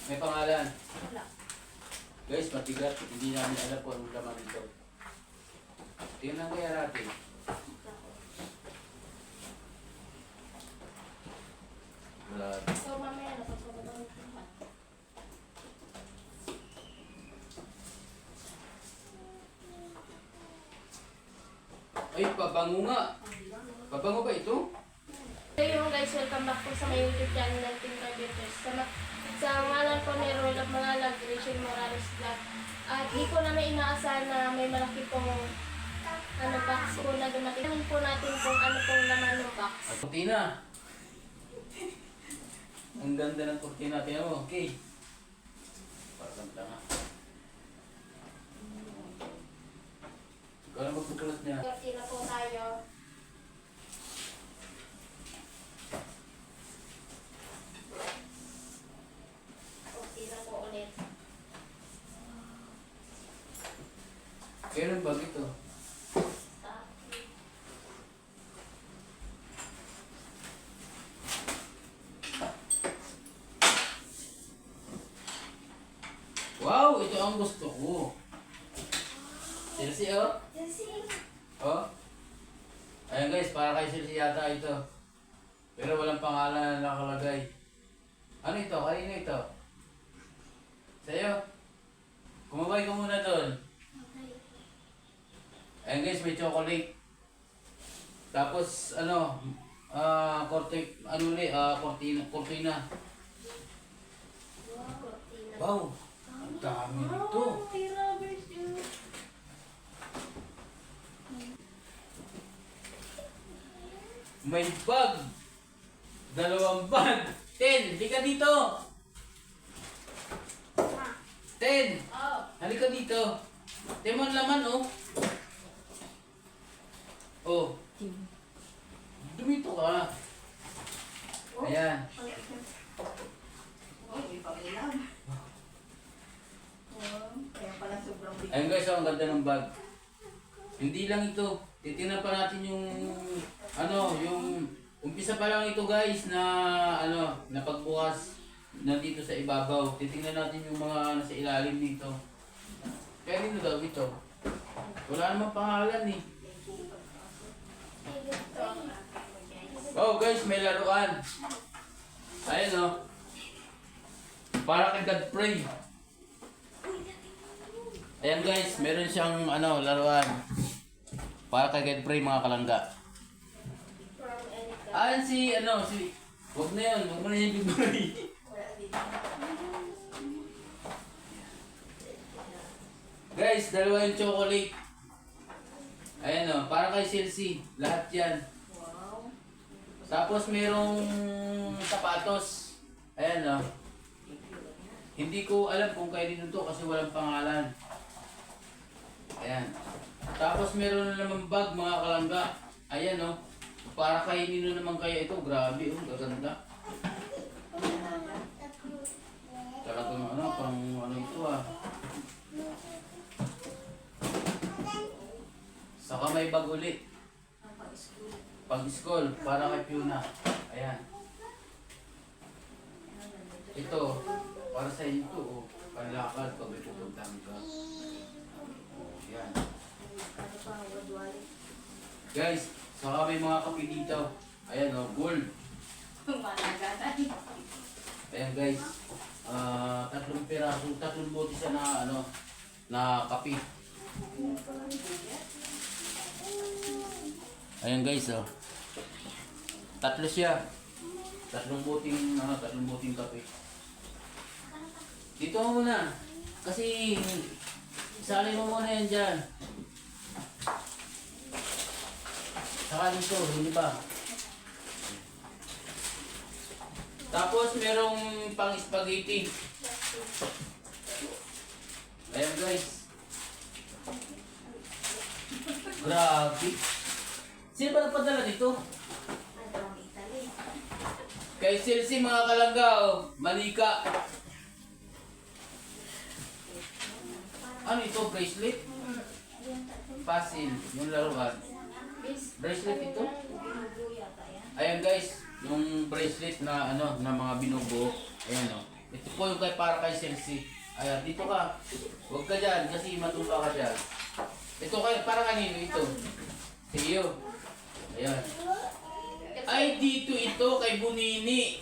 May pangalan. Wala. Guys, matigat. Hindi namin alam kung anong laman nito. Tingnan kaya natin. Wala. So, mamaya na pagpapagawa ko. Ay, pabango nga. Pabango ba ito? So yung guys, welcome back po sa my YouTube channel ng Team Carpenters. Sa ngalan po ni Roll of Mangalag, Rachel Morales Vlog. At di ko namin inaasahan na may malaki pong box po na dumating. Tingnan po natin kung ano pong laman ng box. At kurtina. Ang ganda ng kurtina. Tingnan mo. Okay. Parang tanga. Ikaw na magpupulat niya. Kortina po tayo. Kortina po ulit. Kailan ba ito? Wow! Ito ang gusto ko. Chelsea, oh. Oh. Ayan guys, para kay Chelsea yata ito. Pero walang pangalan na nakalagay. Ano ito? Kanino ito? Sa'yo? Kumabay ka muna doon. Ayan guys, may chocolate. Tapos, ano, kurtina. Kortina. Wow! Ang dami nito. May rubber shoe. May bag. 2 bag. 10. Halika dito. 10. Oh. Halika dito. Tingnan mo ang laman, oh. Oh. Dumito ka. Ayan. Kaya pala sobrang big. Ayun guys, oh, ang ganda ng bag. Hindi lang ito. Titingnan pa natin yung yung umpisa pa lang ito guys na na pagbukas nandito sa ibabaw. Titingnan natin yung mga nasa ilalim dito. Kaya dito daw ito. Wala namang pangalan eh. Oh guys, may laruan. Ayun oh. Para kay Godfrey. Ayan guys, meron siyang laruan. Para kay Godfrey mga kalangga. From Erica. Ayan wag na yun, wag mo na yung bigay. Guys, 2 yung chocolate. Ayan o, para kay Chelsea. Lahat yan. Wow. Tapos merong sapatos. Ayan o. Hindi ko alam kung kayo to kasi walang pangalan. Ayan. Tapos meron na naman bag mga kalangga. Ayan o. Para kay nino naman kaya ito. Grabe o, gaganda. Talagang pang ito ah. Saka may bag ulit. Ang pag-school. Pag-school, para kay Fiona. Ayan. Ito, para sa inyo to, oh. Panlakad pag may pupuntahan ka. Oh, yan. Ano pa, wadwali. Guys, saka may mga kape dito. Ayan oh, gold. Managanan. Ayan guys. 3 piraso, 3 bote siya na kape. Ayan guys, oh. 3 siya. 3 boting kape. Dito mo muna. Kasi isalin mo muna yan dyan. Saka dito, hindi ba? Tapos merong pang spaghetti. Ayan guys. Grabe. Sino ba nagpadala dito? Ano ang Italy? Kay Chelsea mga kalangga, oh. Manika. Ano ito? Bracelet? Puzzle. Yung laruan. Bracelet ito? Binubuo yata yan. Ayan guys. Yung bracelet na na mga binubuo. Ayan oh. Ito po yung para kay Chelsea. Ayan, dito ka. Huwag ka dyan kasi matupa ka dyan. Ito kay para kanino ito? Sa iyo. Ayan. Ay, dito ito kay Bunini.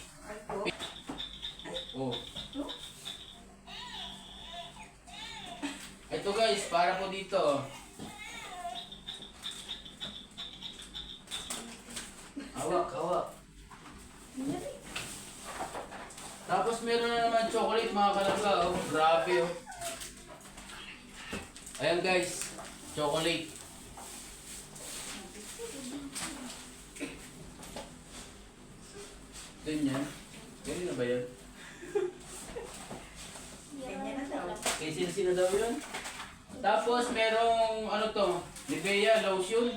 Oh. Ito guys, para po dito. Hawak, hawak. Tapos meron na naman chocolate mga kalangga. Oh, grabe oh. Ayan guys, chocolate. Ganyan. Ganyan na ba yan? Ganyan na daw. Kay Sina daw yun? Tapos merong ano to, Nivea lotion.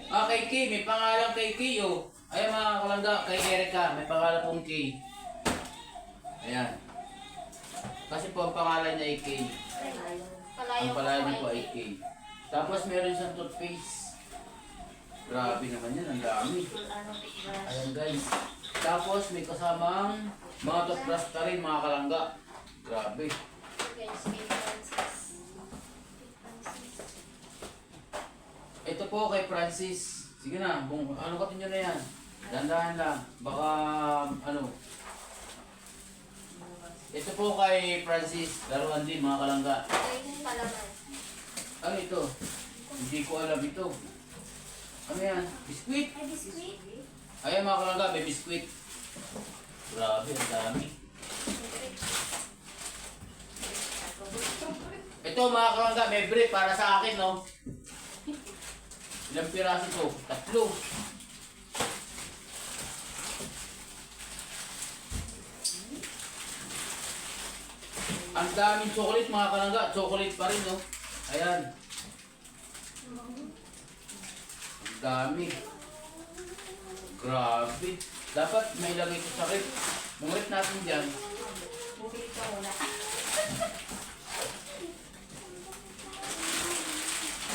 Ah, kay Kay, may pangalan kay Kay oh. Ayan mga kalangga, kay Erica, may pangalan pong Kay. Ayan. Kasi po ang pangalan niya ay Kay. Ang pangalan niya po ay Kay. Tapos meron siyang toothpaste. Grabe naman yan, ang dami. Ayan guys. Tapos may kasamang mga toothbrush pa rin mga kalangga. Grabe. Guys, kay Francis. Ito po kay Francis. Sige na, ano katin nyo na yan. Dandahan lang. Baka ano. Ito po kay Francis. Laruan din mga kalangga. Kay Palaman. Ano ito? Hindi ko alam ito. Ano yan? Biskuit? Ay, biskuit. Ayan mga kalangga, may biskuit. Grabe, ang dami. Ito mga kalangga, may brief para sa akin, no? Ilang piraso ito? 3. Ang daming chocolate mga kalangga. Chocolate pa rin, no? Ayan. Ang dami. Grabe. Dapat may lagay ito sa rip. Mungrit natin dyan. Bumili ka muna.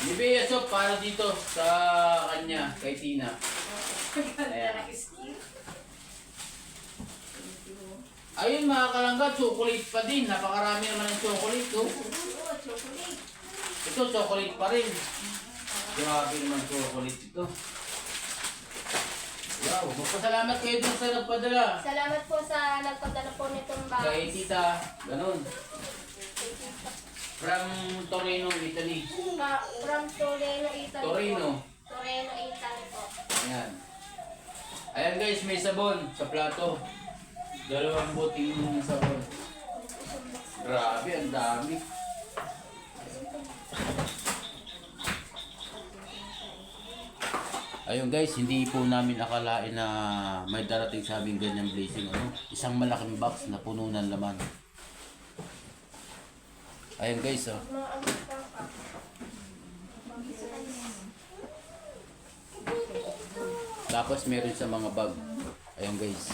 Nivea soap para dito sa kanya, kay Tina. Ganda ng skin. Ayun mga kalangga, chocolate pa din. Napakarami naman ng chocolate. Oh. Oo, chocolate. Ito, chocolate pa rin. Grabe naman chocolate ito. Wow, magpasalamat kayo dun sa nagpadala. Salamat po sa nagpadala po nitong box. Kay Tita, ganun. Kay Tita. From Torino, Italy. From Torino, Italy Torino. po. Torino, Italy po. Ayan. Ayan guys, may sabon sa plato. 2 buting sabon. Grabe, ang dami. Ayun guys, hindi po namin akalain na may darating sa aming ganyang blessing. Ano? Isang malaking box na puno ng laman. Ayun guys, oh. Tapos meron sa mga bag. Ayun guys.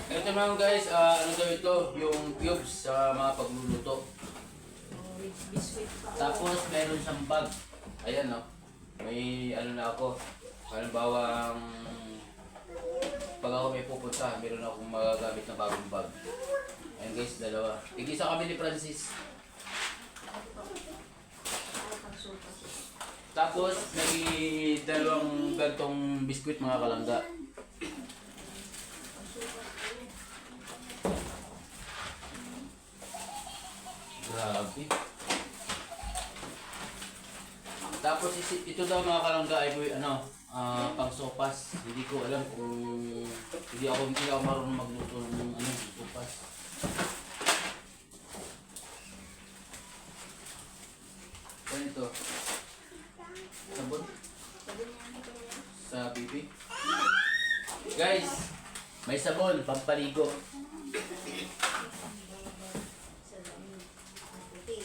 Ito naman guys, ano daw ito? Yung cubes sa mga pagluluto. Biskuit pa. Tapos meron siyang bag. Ayan no. May ano na ako. Halimbawa, pag ako may pupunta, meron akong magagamit na bagong bag. Ayan guys, 2. Tig-isa kami ni Francis. Tapos may 2 gantong biskuit mga kalangga. Grabe. Tapos ito daw mga kalangga ay ano, pang sopas. Hindi ko alam kung hindi ako marunong magluto ng ano, sopas. Ano ito? Sabon? Sa bibi. Guys, may sabon, pampaligo.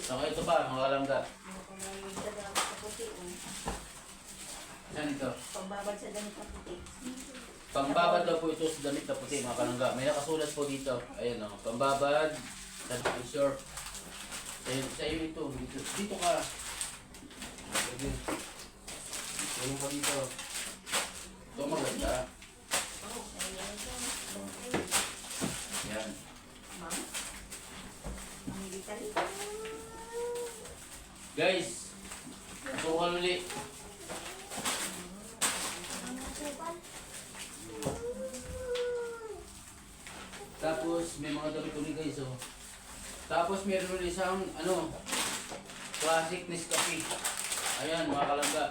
Saka ito pa, mga kalangga. Saan ito? Pagbabad sa damit ng puti. Pambabad daw po ito sa damit na puti, mga kalangga. May nakasulat po dito. Ayan o, pambabad sa short. Sa iyo ito. Dito ka. Tulong ko dito. Ito maganda. Yan. Ma'am? Mamili. Guys, sukal ulit. Tapos may mga damit ulit guys oh. Tapos meron ulit isang ano, classic Nescafe. Ayan mga kalangga.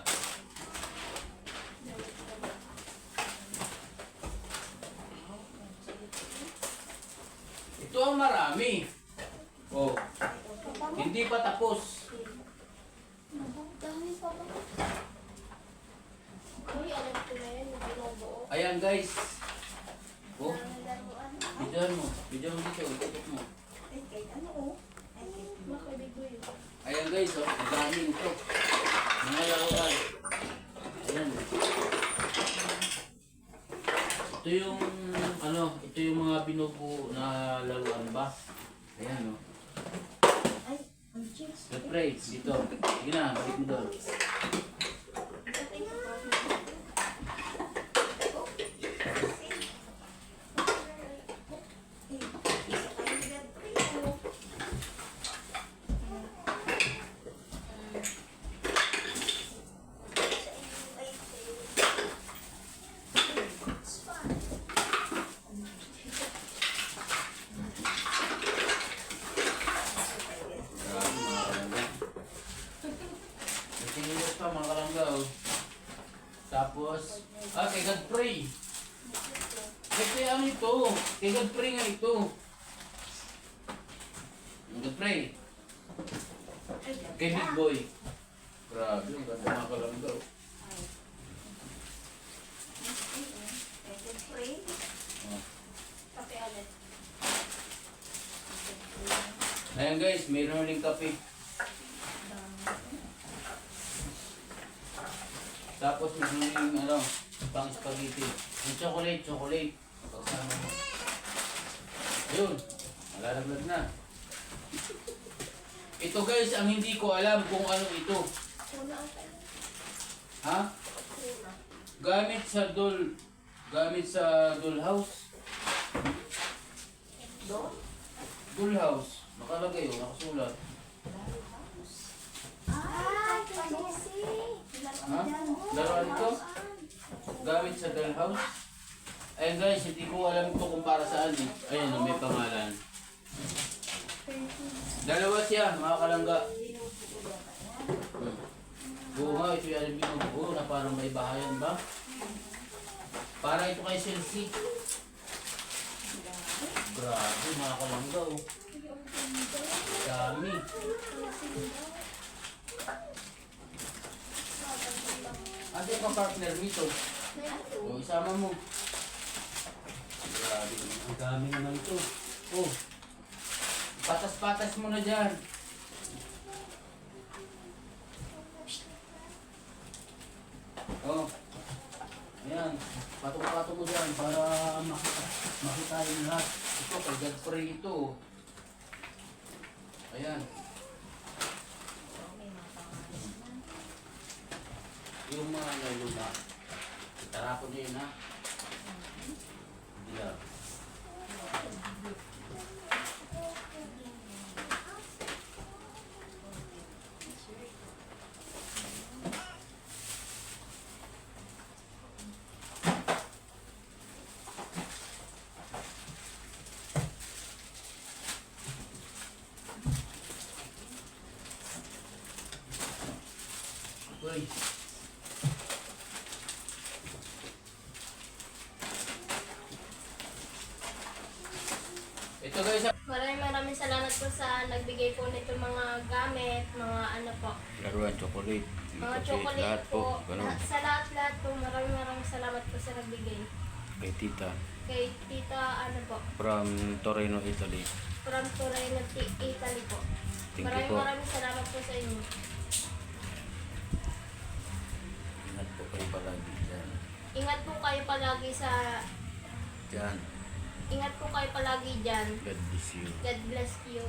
Ito ang marami. Oh, hindi pa tapos. Dami pa ba? Uy, alam ko na yan, yung binubuo. Ayan guys. Oh, Ang laruan. bidyan mo. Bidyan mo dito. Itutok mo. Ay, kahit ano oh. Ay, kahit Makabig ko yun. Ayan guys, oh, ang dami ito. Mga laruan. Ayan. Ito yung ano, ito yung mga binubuo na laruan ba? Ayan oh. Ay, ang chicks. Spray dito. Sige na, balik mo doon. Grabe mga kalangga. May sinilas pa mga kalangga oh. Tapos, kay Godfrey. Kay ano ito? Kay Godfrey nga ito. Yung Godfrey. Kay Big Boy. Grabe, ang ganda mga kalangga oh. Oh. Kape ulit. Ayan guys, mayroon uling kape. Tapos mayroon uling ano, pang spaghetti. Yung chocolate. Pagsama mo. Ayun, malalaglag na. Ito guys, ang hindi ko alam kung ano ito. Una ang tayo. Ha? Una. Gamit sa dollhouse. Doon? Dollhouse. Nakalagay oh, nakasulat. Ah, kasi. Ha? Laruan ito? Gamit sa dollhouse? Ayun guys, hindi ko alam ito kung para saan eh. Ayun, oh, may pangalan. Dalawa siya, mga kalangga. Oo nga, ito yung binubuo na parang may bahayan ba? Para ito kay Chelsea. Grabe, mga kalangga oh. Dami. Ate yung partner nito. O, isama mo. Grabe naman. Ang dami naman ito. Oh. Patas-patas mo na dyan. Oh. Ayan. Patong-patong mo dyan para makita yung lahat. Ito, kay Godfrey ito. Ayan. Yung mga naluna. Tarapon niyo yun ha. Hindi lang. Uy. Ito guys, Maraming salamat po sa nagbigay po nito mga gamit, mga ano po. laruan, chocolate. Mga chocolate po. Sa lahat-lahat po, maraming salamat po sa nagbigay. Kay tita. Kay Tita, ano po, From Torino, Italy. from Torino, Italy po. Thank you po. Maraming salamat po sa inyo. Ingat po kayo palagi dyan. Ingat po kayo palagi sa... Diyan. Ingat po kayo palagi dyan. God bless you. God bless you.